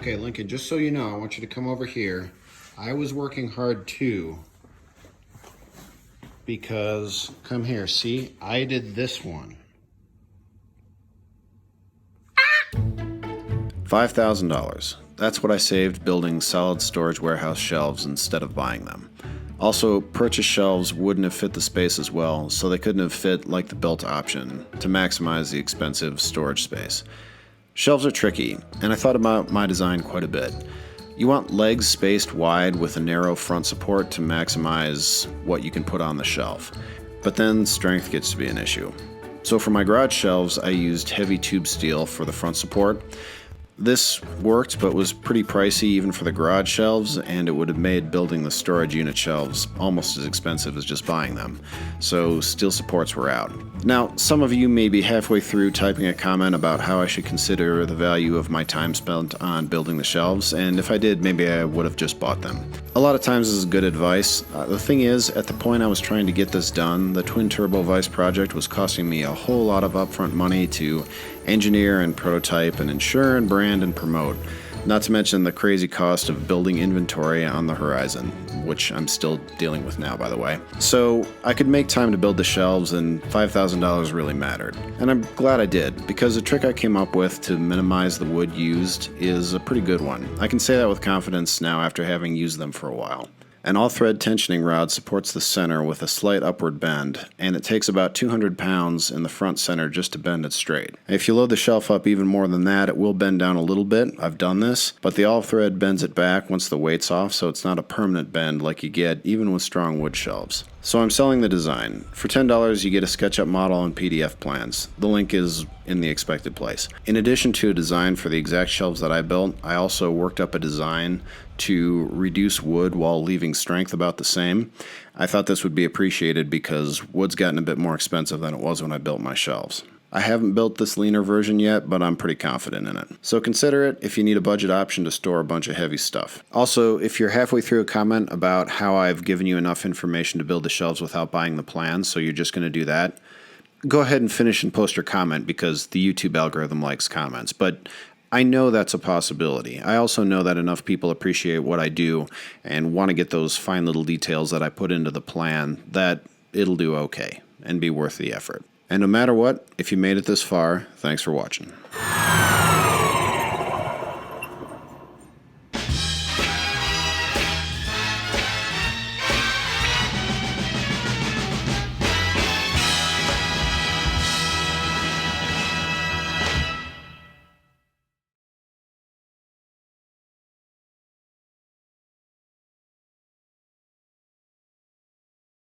Okay, Lincoln, just so you know, I want you to come over here. I was working hard too because, come here, see, I did this one. $5,000. That's what I saved building solid storage warehouse shelves instead of buying them. Also, purchased shelves wouldn't have fit the space as well, so they couldn't have fit like the built option to maximize the expensive storage space. Shelves are tricky, and I thought about my design quite a bit. You want legs spaced wide with a narrow front support to maximize what you can put on the shelf, but then strength gets to be an issue. So for my garage shelves, I used heavy tube steel for the front support. This worked, but was pretty pricey even for the garage shelves, and it would have made building the storage unit shelves almost as expensive as just buying them. So steel supports were out. Now, some of you may be halfway through typing a comment about how I should consider the value of my time spent on building the shelves, and if I did, maybe I would have just bought them. A lot of times this is good advice. The thing is, at the point I was trying to get this done, the Twin Turbo Vice project was costing me a whole lot of upfront money to engineer and prototype and insure and brand and promote, not to mention the crazy cost of building inventory on the horizon, which I'm still dealing with now, by the way. So I could make time to build the shelves, and $5,000 really mattered. And I'm glad I did, because the trick I came up with to minimize the wood used is a pretty good one. I can say that with confidence now after having used them for a while. An all-thread tensioning rod supports the center with a slight upward bend, and it takes about 200 pounds in the front center just to bend it straight. If you load the shelf up even more than that, it will bend down a little bit. I've done this, but the all-thread bends it back once the weight's off, so it's not a permanent bend like you get even with strong wood shelves. So I'm selling the design. For $10, you get a SketchUp model and PDF plans. The link is in the expected place. In addition to a design for the exact shelves that I built, I also worked up a design to reduce wood while leaving strength about the same. I thought this would be appreciated because wood's gotten a bit more expensive than it was when I built my shelves. I haven't built this leaner version yet, but I'm pretty confident in it. So consider it if you need a budget option to store a bunch of heavy stuff. Also, if you're halfway through a comment about how I've given you enough information to build the shelves without buying the plans, so you're just going to do that, go ahead and finish and post your comment because the YouTube algorithm likes comments. But I know that's a possibility. I also know that enough people appreciate what I do and want to get those fine little details that I put into the plan that it'll do okay and be worth the effort. And no matter what, if you made it this far, thanks for watching.